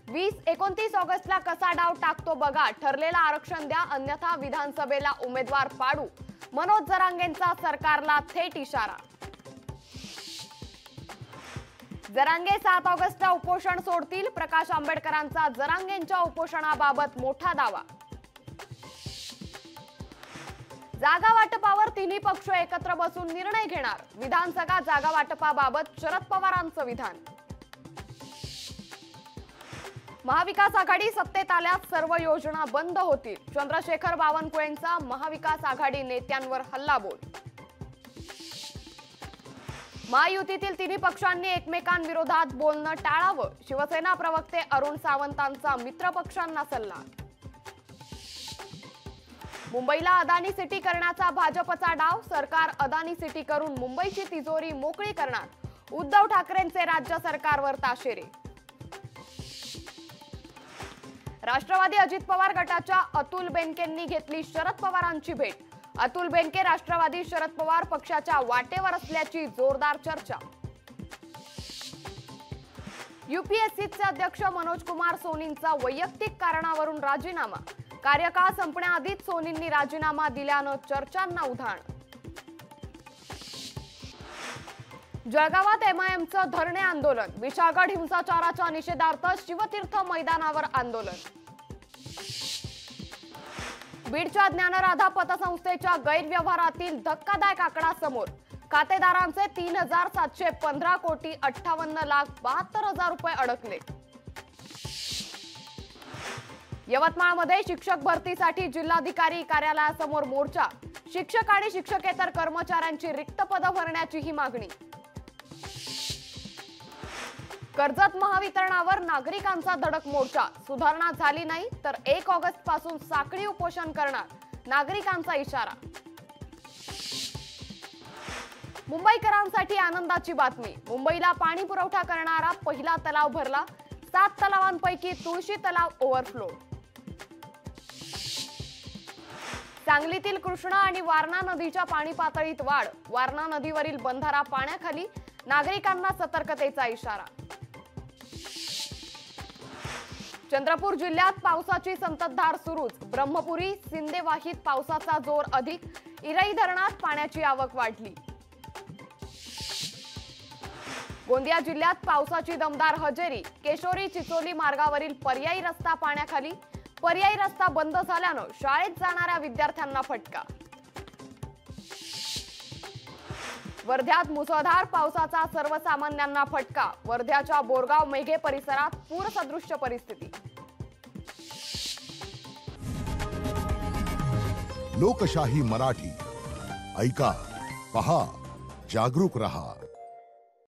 29 ऑगस्टला कसा डाव टाकतो बघा, ठरलेलं आरक्षण द्या अन्यथा विधानसभेला उमेदवार पाडू, मनोज जरांगेंचा सरकारला थेट इशारा। जरांगे 7 ऑगस्टला उपोषण सोडतील, प्रकाश आंबेडकरांचा जरांगेंच्या उपोषणाबाबत मोठा दावा। जागा वाटपावर तिन्ही पक्ष एकत्र बसून निर्णय घेणार, विधानसभा जागा वाटपाबाबत शरद पवारांचं विधान। महाविकास आघाडी सत्तेत आल्यास सर्व योजना बंद होतील, चंद्रशेखर बावनकुळेंचा महाविकास आघाडी नेत्यांवर हल्लाबोल। महायुतीतील तिन्ही पक्षांनी एकमेकांविरोधात बोलणं टाळावं, शिवसेना प्रवक्ते अरुण सावंतांचा मित्रपक्षांना सल्ला। मुंबईला अदानी सिटी करण्याचा भाजपचा डाव, सरकार अदानी सिटी करून मुंबईची तिजोरी मोकळी करणार, उद्धव ठाकरेंचे राज्य सरकारवर ताशेरे। राष्ट्रवादी अजित पवार गटाच्या अतुल बेनकेंनी घेतली शरद पवारांची भेट, अतुल बेनके राष्ट्रवादी शरद पवार पक्षाच्या वाटेवर असल्याची जोरदार चर्चा। यूपीएससीचे अध्यक्ष मनोज कुमार सोनींचा वैयक्तिक कारणावरून राजीनामा, कार्यकाळ संपण्याआधीच सोनींनी राजीनामा दिल्यानं चर्चांना उधाण। जळगावात एमआयएमचं धरणे आंदोलन, विशाळगड हिंसाचाराच्या निषेधार्थ शिवतीर्थ मैदानावर आंदोलन। बीडच्या ज्ञानराधा पतसंस्थेच्या गैरव्यवहारातील धक्कादायक आकडा समोर, खातेदारांचे 3,715 कोटी 58,72,000 रुपये अडकले। यवतमाळमध्ये शिक्षक भरतीसाठी जिल्हाधिकारी कार्यालयासमोर मोर्चा, शिक्षक आणि शिक्षकेतर कर्मचाऱ्यांची रिक्त पदं भरण्याची ही मागणी। कर्जत महावितरणावर नागरिकांचा धडक मोर्चा, सुधारणा झाली नाही तर 1 ऑगस्ट पासून साखळी उपोषण करणार, नागरिकांचा इशारा। मुंबईकरांसाठी आनंदाची बातमी, मुंबईला पाणी पुरवठा करणारा पहिला तलाव भरला, 7 तलावांपैकी तुळशी तलाव ओव्हरफ्लो। सांगलीतील कृष्णा आणि वारणा नदीच्या पाणी पातळीत वाढ, वारणा नदीवरील बंधारा पाण्याखाली, नागरिकांना सतर्कतेचा इशारा। चंद्रपूर जिल्ह्यात पावसाची संततधार सुरूच, ब्रह्मपुरी सिंदेवाहीत पावसाचा जोर अधिक, इरई धरणात पाण्याची आवक वाढली। गोंदिया जिल्ह्यात पावसाची दमदार हजेरी, केशोरी चिचोली मार्गावरील पर्यायी रस्ता पाण्याखाली, पर्यायी रस्ता बंद झाल्यानं शाळेत जाणाऱ्या विद्यार्थ्यांना फटका। वर्ध्यात मुसळधार पावसाचा सर्वसामान्यांना फटका, वर्ध्याच्या बोरगाव मेघे परिसरात पूरसदृश्य परिस्थिती। लोकशाही मराठी ऐका, पहा, जागरूक रहा।